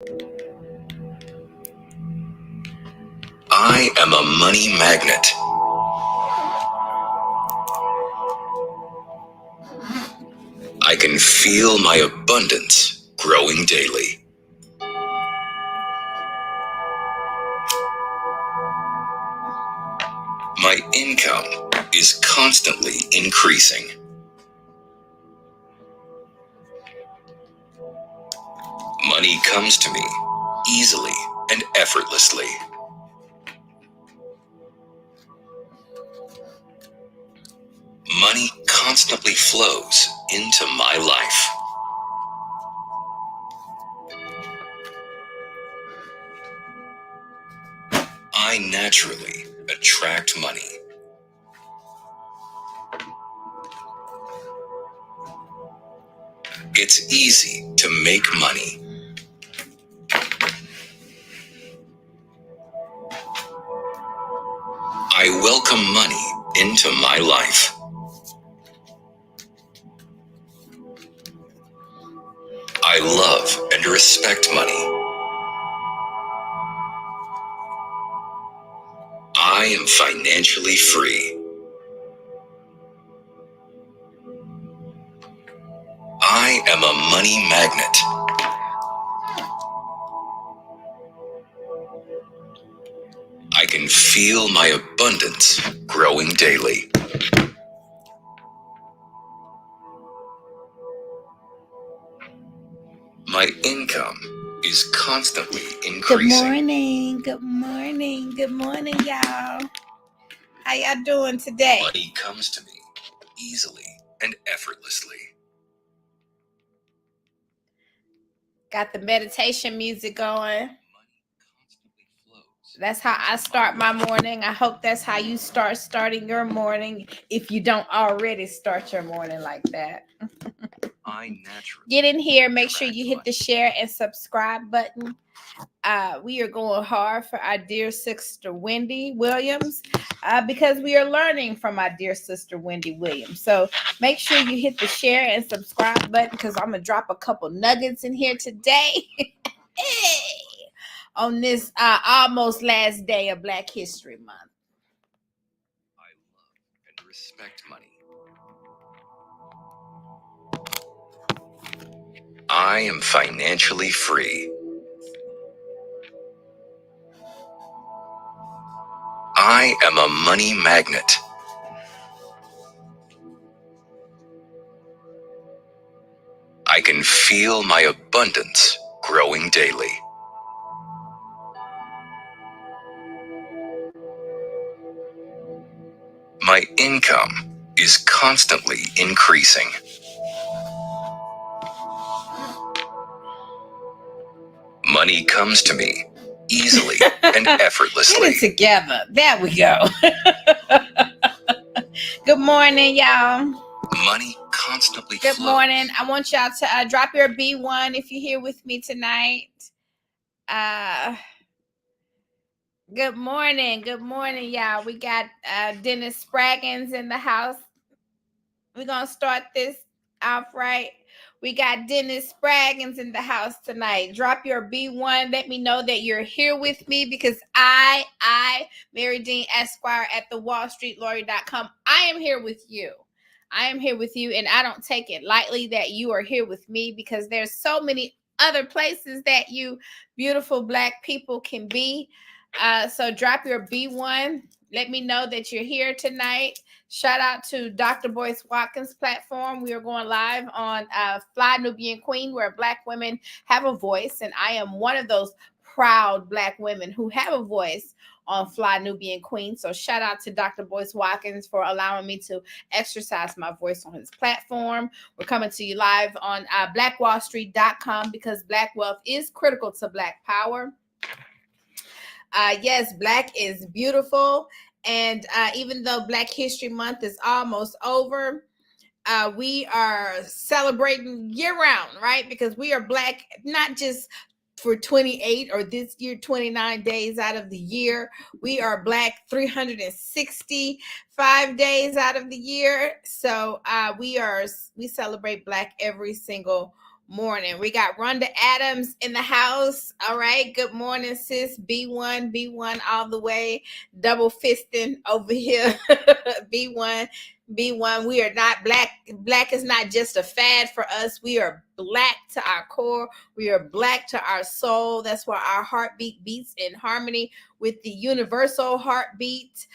I am a money magnet. I can feel my abundance growing daily. My income is constantly increasing. Money comes to me easily and effortlessly. Money constantly flows into my life. I naturally attract money. It's easy to make money. I welcome money into my life. I love and respect money. I am financially free. I am a money magnet. I can feel my abundance growing daily. My income is constantly increasing. Good morning, good morning, good morning, y'all. How y'all doing today? Money comes to me easily and effortlessly. Got the meditation music going. Money constantly flows. That's how I start my morning. I hope that's how you starting your morning, if you don't already start your morning like that. I naturally Get in here. Make sure you hit the share and subscribe button. We are going hard for our dear sister Wendy Williams because we are learning from our dear sister Wendy Williams. So make sure you hit the share and subscribe button because I'm going to drop a couple nuggets in here today on this almost last day of Black History Month. I love and respect money. I am financially free. I am a money magnet. I can feel my abundance growing daily. My income is constantly increasing. Money comes to me easily and effortlessly. Get it together. There we go. Good morning, y'all. Money constantly Good flows. morning. I want y'all to drop your B1 if you're here with me tonight. Good morning. Good morning, y'all. We got Dennis Spraggins in the house. We're going to start this off right. We got Dennis Spraggins in the house tonight. Drop your B1. Let me know that you're here with me because I, Marye Dean Esquire at thewallstreetlawyer.com, I am here with you. I am here with you, and I don't take it lightly that you are here with me because there's so many other places that you beautiful Black people can be. So drop your B1. Let me know that you're here tonight. Shout out to Dr. Boyce Watkins' platform. We are going live on Fly Nubian Queen, where Black women have a voice, and I am one of those proud Black women who have a voice on Fly Nubian Queen. So shout out to Dr. Boyce Watkins for allowing me to exercise my voice on his platform. We're coming to you live on blackwallstreet.com because Black wealth is critical to Black power. Yes, Black is beautiful. And even though Black History Month is almost over, we are celebrating year round, right? Because we are Black, not just for 28 or this year, 29 days out of the year. We are Black 365 days out of the year. So we celebrate Black every single morning. We got Rhonda Adams in the house. All right. Good morning, sis. B1 all the way. Double fisting over here. B1. B1. We are not black. Black is not just a fad for us. We are black to our core. We are black to our soul. That's why our heartbeat beats in harmony with the universal heartbeat,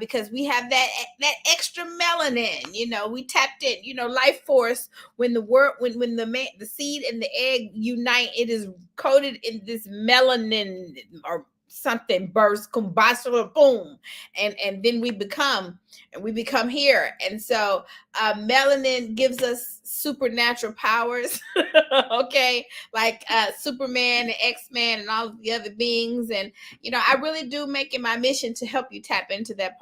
because we have that extra melanin. We tapped in. Life force. When the seed and the egg unite, it is coated in this melanin or something, burst, combustion, boom, and then we become here. And so melanin gives us supernatural powers. Okay, like Superman and X-Men and all of the other beings. And I really do make it my mission to help you tap into that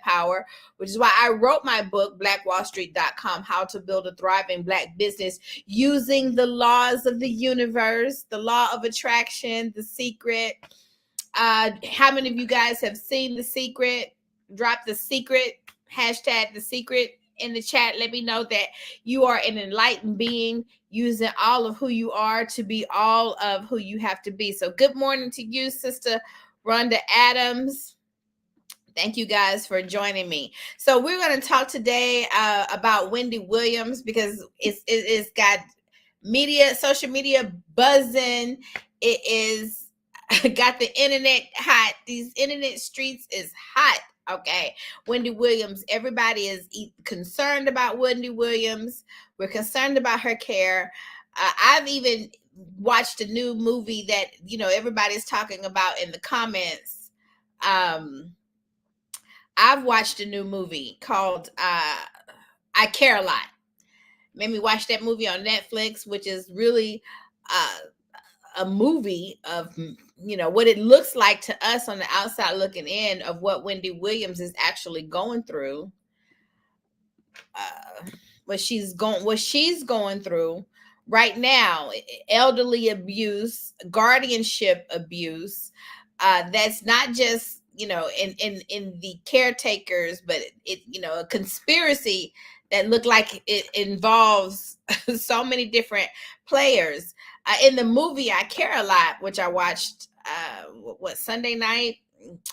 power, which is why I wrote my book, blackwallstreet.com, How to Build a Thriving Black Business Using the Laws of the Universe, the Law of Attraction, The Secret. How many of you guys have seen The Secret? Drop The Secret, hashtag The Secret in the chat. Let me know that you are an enlightened being using all of who you are to be all of who you have to be. So good morning to you, Sister Rhonda Adams. Thank you guys for joining me. So we're going to talk today about Wendy Williams, because it's got social media buzzing. It is got the internet hot. These internet streets is hot. Okay. Wendy Williams, everybody is concerned about Wendy Williams. We're concerned about her care. I've even watched a new movie that, everybody's talking about in the comments. I've watched a new movie called I Care a Lot. Made me watch that movie on Netflix, which is really a movie of what it looks like to us on the outside looking in of what Wendy Williams is actually going through, what she's going through right now. Elderly abuse, guardianship abuse, that's not just in the caretakers, but it a conspiracy that looked like it involves so many different players. In the movie I Care a Lot, which I watched Sunday night,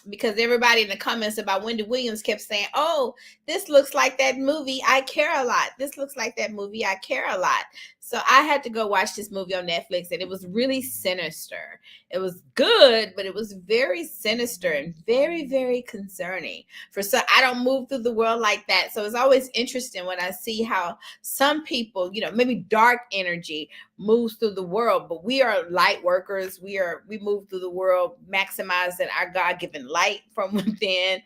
because everybody in the comments about Wendy Williams kept saying, "Oh, this looks like that movie I Care a Lot. This looks like that movie I Care a Lot." So I had to go watch this movie on Netflix, and it was really sinister. It was good, but it was very sinister and very, very concerning. I don't move through the world like that. So it's always interesting when I see how some people, maybe dark energy moves through the world, but we are light workers. We move through the world maximizing our God-given light from within,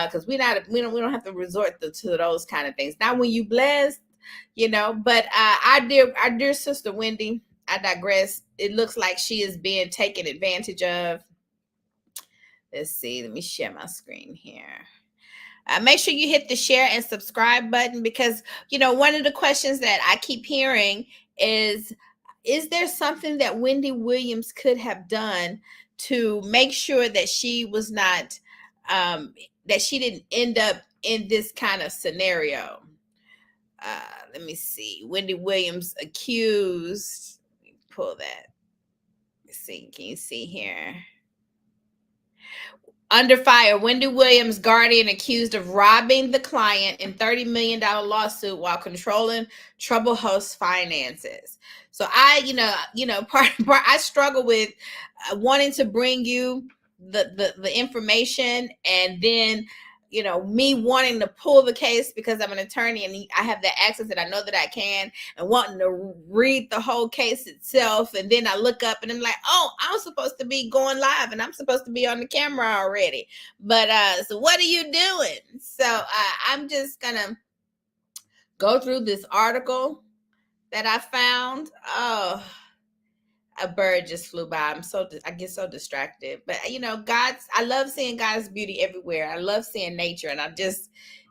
because we don't have to resort to those kind of things. Not when you blessed, but our dear sister Wendy, I digress. It looks like she is being taken advantage of. Let's see. Let me share my screen here. Make sure you hit the share and subscribe button, because one of the questions that I keep hearing is there something that Wendy Williams could have done to make sure that she was not that she didn't end up in this kind of scenario? Let me see. Wendy Williams accused. Let me pull that. Let's see. Can you see here? Under fire, Wendy Williams' guardian accused of robbing the client in $30 million lawsuit while controlling troubled host finances. So I struggle with wanting to bring you the information, and then me wanting to pull the case because I'm an attorney and I have the access and I know that I can, and wanting to read the whole case itself. And then I look up and I'm like, oh, I'm supposed to be going live and I'm supposed to be on the camera already. But so what are you doing? So I'm just gonna go through this article that I found. Oh, a bird just flew by. I get so distracted. But I love seeing God's beauty everywhere. I love seeing nature, and I just,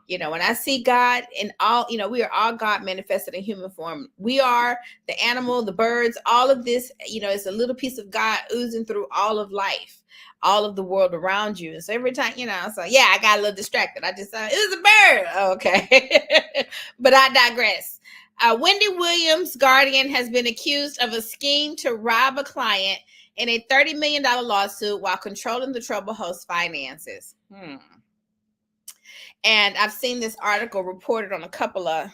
when I see God in all, we are all God manifested in human form. We are the animal, the birds, all of this. It's a little piece of God oozing through all of life, all of the world around you. And so every time, so yeah, I got a little distracted. I just it was a bird. Okay. But I digress. Wendy Williams' guardian has been accused of a scheme to rob a client in a $30 million lawsuit while controlling the troubled host's finances. And I've seen this article reported on a couple of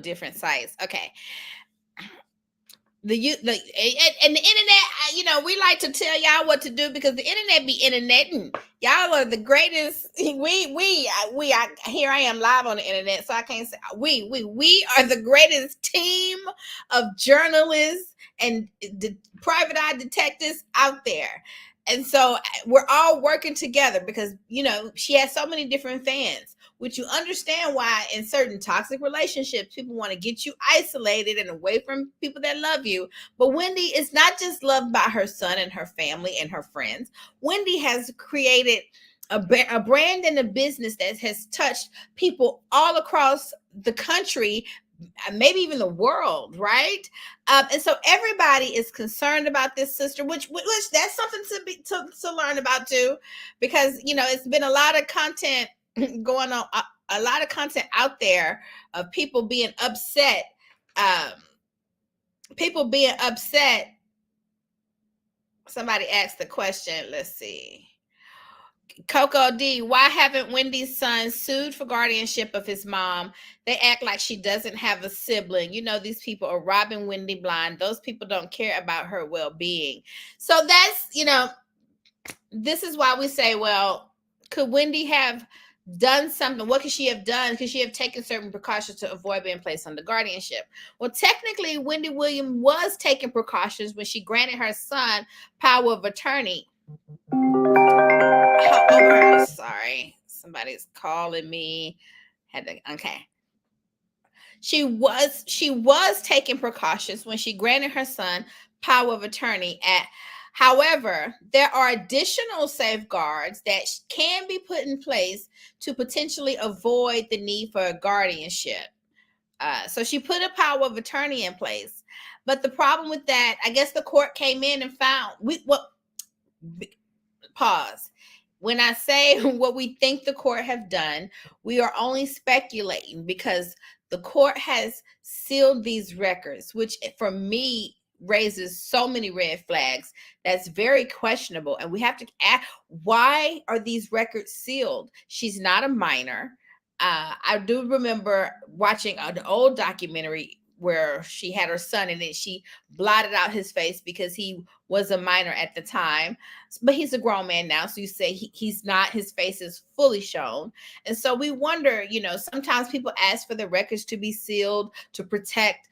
different sites. Okay. And the internet, we like to tell y'all what to do because the internet be interneting. Y'all are the greatest. Here I am live on the internet, so I can't say we are the greatest team of journalists and private eye detectives out there. And so we're all working together because, she has so many different fans, which you understand why in certain toxic relationships, people want to get you isolated and away from people that love you. But Wendy is not just loved by her son and her family and her friends. Wendy has created a brand and a business that has touched people all across the country, maybe even the world, right? And so everybody is concerned about this sister, which that's something to learn about too, because it's been a lot of content going on, a lot of content out there of people being upset. Somebody asked the question. Let's see. Coco D, why haven't Wendy's son sued for guardianship of his mom? They act like she doesn't have a sibling. These people are robbing Wendy blind. Those people don't care about her well-being. So that's, this is why we say, well, could Wendy have done something? What could she have done? Could she have taken certain precautions to avoid being placed under guardianship? Well, technically, Wendy Williams was taking precautions when she granted her son power of attorney. Oh, sorry. Somebody's calling me. Okay. She was taking precautions when she granted her son power of attorney. However, there are additional safeguards that can be put in place to potentially avoid the need for a guardianship. So she put a power of attorney in place. But the problem with that, I guess the court came in and found pause. When I say what we think the court have done, we are only speculating because the court has sealed these records, which for me raises so many red flags. That's very questionable. And we have to ask, why are these records sealed? She's not a minor. I do remember watching an old documentary where she had her son and then she blotted out his face because he was a minor at the time, but he's a grown man now. So you say he's not, his face is fully shown. And so we wonder, sometimes people ask for the records to be sealed to protect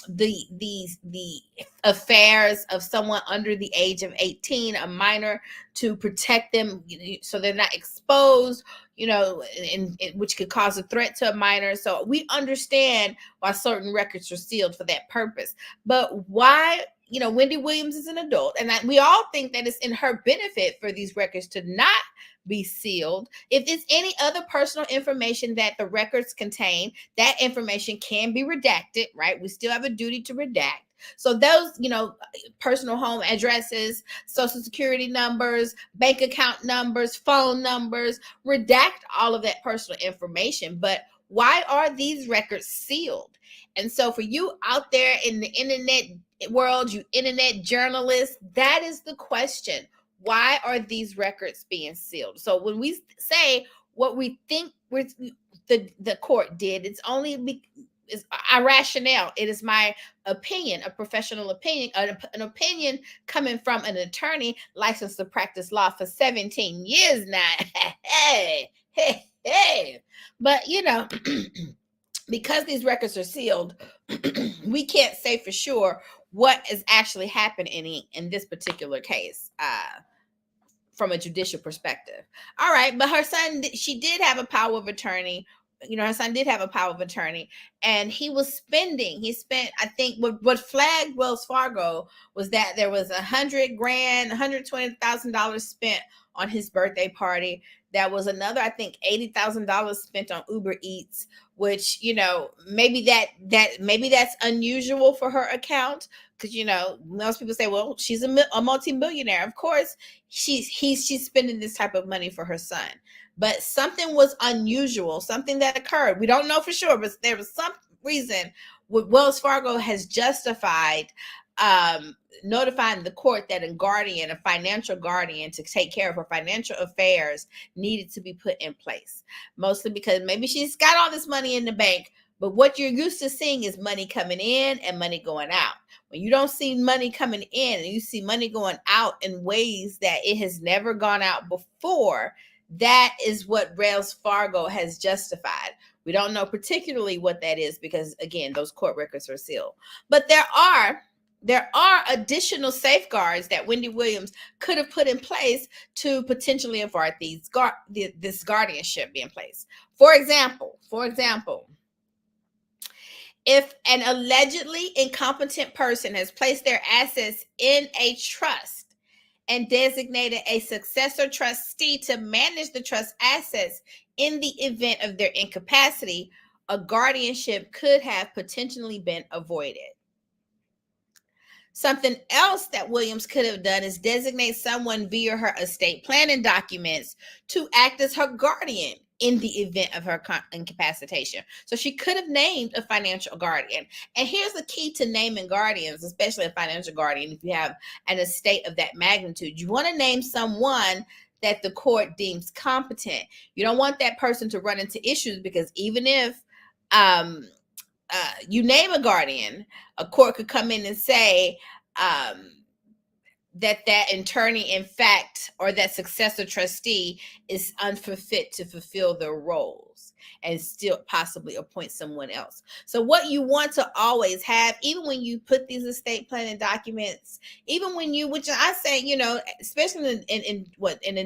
the affairs of someone under the age of 18, a minor, to protect them so they're not exposed, which could cause a threat to a minor. So we understand why certain records are sealed for that purpose. But why, Wendy Williams is an adult, and we all think that it's in her benefit for these records to not be sealed. If it's any other personal information that the records contain, that information can be redacted, right? We still have a duty to redact. So those, personal home addresses, social security numbers, bank account numbers, phone numbers, redact all of that personal information. But why are these records sealed? And so for you out there in the internet world, you internet journalists, that is the question. Why are these records being sealed? So when we say what we think the court did, it's only is our rationale. It is my opinion, a professional opinion, an opinion coming from an attorney licensed to practice law for 17 years now. Hey. But, because these records are sealed, we can't say for sure what is actually happening in this particular case from a judicial perspective. All right, but her son, she did have a power of attorney. Her son did have a power of attorney, and he spent, I think what flagged Wells Fargo was that there was $120,000 spent on his birthday party. That was another, I think, $80,000 spent on Uber Eats, which, maybe that's unusual for her account. Because, most people say, well, she's a multimillionaire. Of course, she's spending this type of money for her son. But something was unusual, something that occurred. We don't know for sure, but there was reason Wells Fargo has justified notifying the court that a financial guardian to take care of her financial affairs needed to be put in place. Mostly because maybe she's got all this money in the bank, but what you're used to seeing is money coming in and money going out. When you don't see money coming in and you see money going out in ways that it has never gone out before, that is what Wells Fargo has justified. We don't know particularly what that is because, again, those court records are sealed. But there are additional safeguards that Wendy Williams could have put in place to potentially avert this guardianship being placed. For example, if an allegedly incompetent person has placed their assets in a trust and designated a successor trustee to manage the trust assets in the event of their incapacity, a guardianship could have potentially been avoided. Something else that Williams could have done is designate someone via her estate planning documents to act as her guardian in the event of her incapacitation. So she could have named a financial guardian. And here's the key to naming guardians, especially a financial guardian. If you have an estate of that magnitude, you want to name someone that the court deems competent. You don't want that person to run into issues, because even if you name a guardian, a court could come in and say that attorney, in fact, or that successor trustee is unfit to fulfill their roles and still possibly appoint someone else. So what you want to always have, even when you put these estate planning documents, even when you, which I say, especially in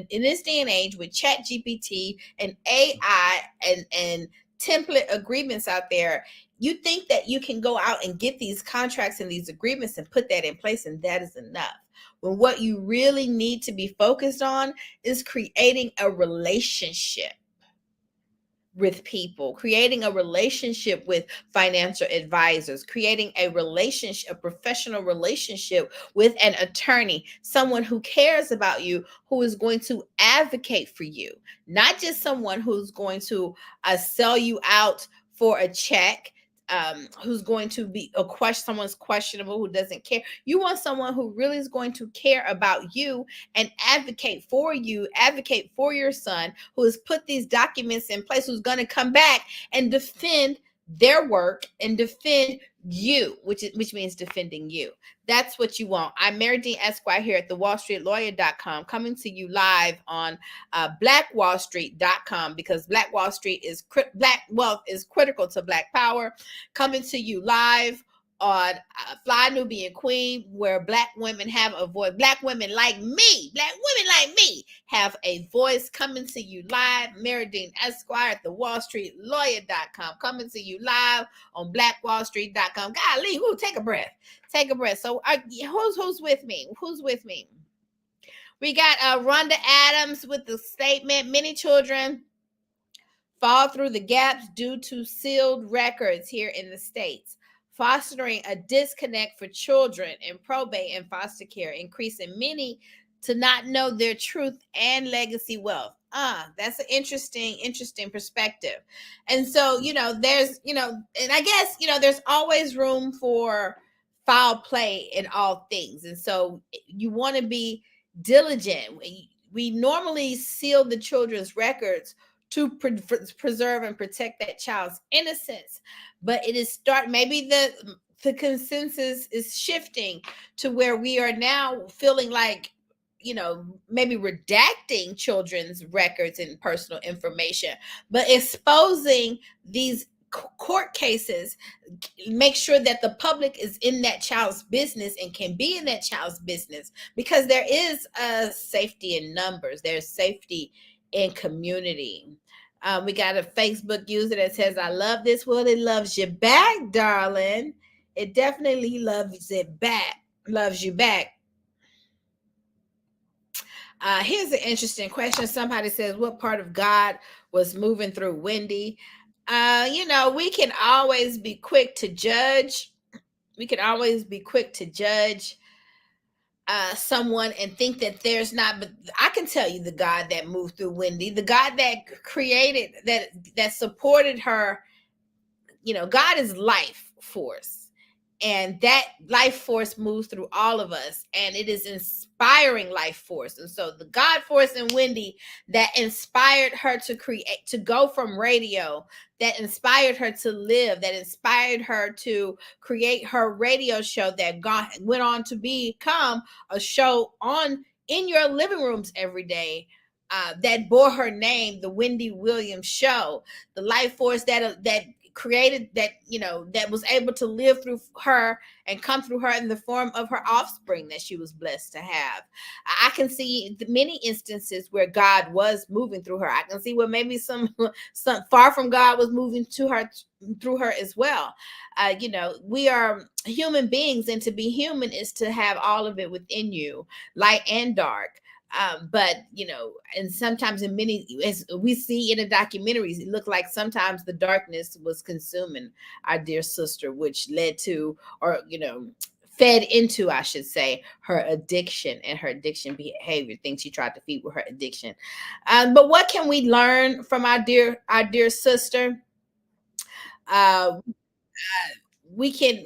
this day and age with ChatGPT and AI and template agreements out there, you think that you can go out and get these contracts and these agreements and put that in place, and that is enough. When what you really need to be focused on is creating a relationship with people, creating a relationship with financial advisors, creating a professional relationship with an attorney, someone who cares about you, who is going to advocate for you, not just someone who's going to sell you out for a check, who's going to be someone's questionable, who doesn't care. You want someone who really is going to care about you and advocate for you, advocate for your son, who has put these documents in place, who's going to come back and defend their work and defend you, which means defending you. That's what you want. I'm Marye Dean Esquire here at thewallstreetlawyer.com, coming to you live on blackwallstreet.com, because Black Wall Street is Black wealth is critical to Black power. Coming to you live on Fly Nubian Queen, where Black women have a voice. Black women like me have a voice. Coming to you live, Marye Dean Esquire at thewallstreetlawyer.com, coming to you live on blackwallstreet.com. Golly, take a breath. So who's with me? We got Rhonda Adams with the statement: many children fall through the gaps due to sealed records here in the States, fostering a disconnect for children in probate and foster care, increasing many to not know their truth and legacy wealth. That's an interesting perspective. And so, there's, and I guess, there's always room for foul play in all things. And so you want to be diligent. We normally seal the children's records to preserve and protect that child's innocence, but it is maybe the consensus is shifting to where we are now feeling like, maybe redacting children's records and personal information, but exposing these court cases, make sure that the public is in that child's business and can be in that child's business, because there is a safety in numbers. There's safety in community. We got a Facebook user that says, I love this. Well, it loves you back, darling. It definitely loves you back. Here's an interesting question. Somebody says, what part of God was moving through Wendy? We can always be quick to judge. Someone and think that there's not, but I can tell you the God that moved through Wendy, the God that created, that supported her God is life force. And that life force moves through all of us, and it is inspiring life force. And so the God force in Wendy that inspired her to create, to go from radio, that inspired her to live, that inspired her to create her radio show that went on to become a show on in your living rooms every day. That bore her name, the Wendy Williams Show, the life force that created that, that was able to live through her and come through her in the form of her offspring that she was blessed to have. I can see many instances where God was moving through her. I can see where maybe some far from God was moving to her through her as well. We are human beings, and to be human is to have all of it within you, light and dark. But and sometimes in many, as we see in the documentaries, it looked like sometimes the darkness was consuming our dear sister, which led to, or fed into, I should say, her addiction and her addiction behavior, things she tried to feed with her addiction. But what can we learn from our dear sister? Uh, we can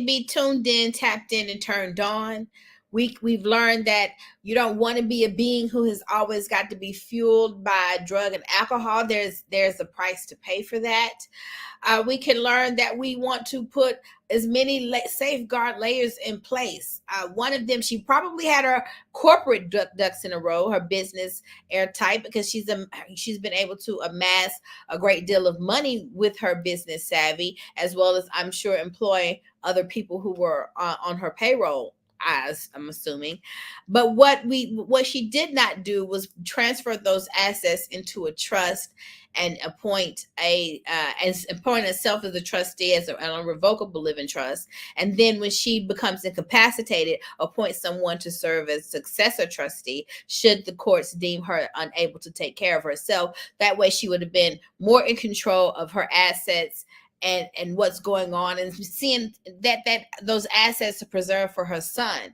be tuned in, tapped in, and turned on. We've learned that you don't want to be a being who has always got to be fueled by drug and alcohol. There's a price to pay for that. We can learn that we want to put as many safeguard layers in place. One of them, she probably had her corporate ducks in a row, her business airtight, because she's been able to amass a great deal of money with her business savvy, as well as, I'm sure, employ other people who were on her payroll, as I'm assuming. But what she did not do was transfer those assets into a trust and appoint herself as a trustee, as an irrevocable living trust. And then when she becomes incapacitated, appoint someone to serve as successor trustee should the courts deem her unable to take care of herself. That way she would have been more in control of her assets and what's going on, and seeing that those assets are preserved for her son,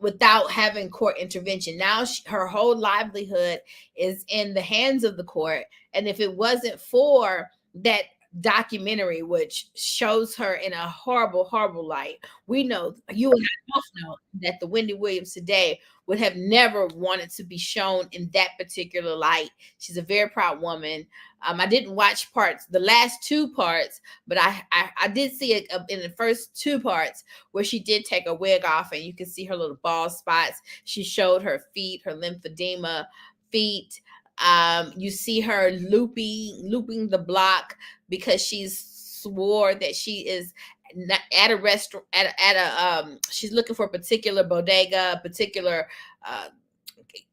without having court intervention. Now her whole livelihood is in the hands of the court. And if it wasn't for that documentary, which shows her in a horrible, horrible light, we know, you and I both know, that the Wendy Williams today would have never wanted to be shown in that particular light. She's a very proud woman. I didn't watch the last two parts, but I did see it in the first two parts where she did take a wig off, and you can see her little bald spots. She showed her feet, her lymphedema feet. You see her looping the block because she's swore that she is not at a restaurant, she's looking for a particular bodega, particular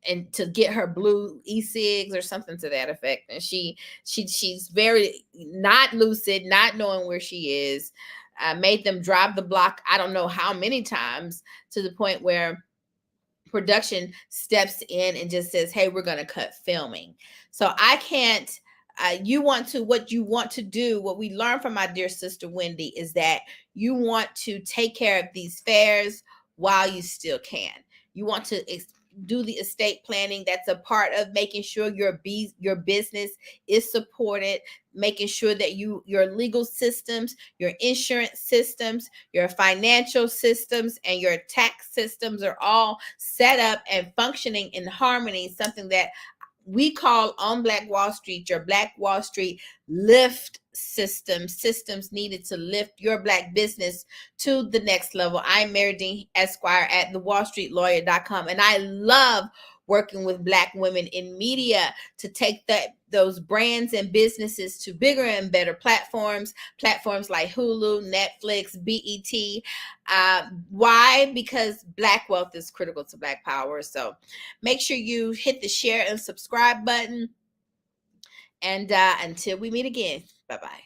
and to get her blue e-cigs or something to that effect. And she's very not lucid, not knowing where she is. Made them drive the block I don't know how many times, to the point where production steps in and just says, hey, we're going to cut filming. So I can't, what you want to do, what we learned from my dear sister Wendy, is that you want to take care of these fairs while you still can. You want to do the estate planning. That's a part of making sure your business is supported, making sure that your legal systems, your insurance systems, your financial systems, and your tax systems are all set up and functioning in harmony. Something that we call on Black Wall Street, your Black Wall Street lift systems needed to lift your Black business to the next level. I'm Marye Dean, Esquire, at thewallstreetlawyer.com, and I love working with Black women in media to take those brands and businesses to bigger and better platforms like Hulu, Netflix, BET. Why? Because Black wealth is critical to Black power. So make sure you hit the share and subscribe button. And until we meet again, bye-bye.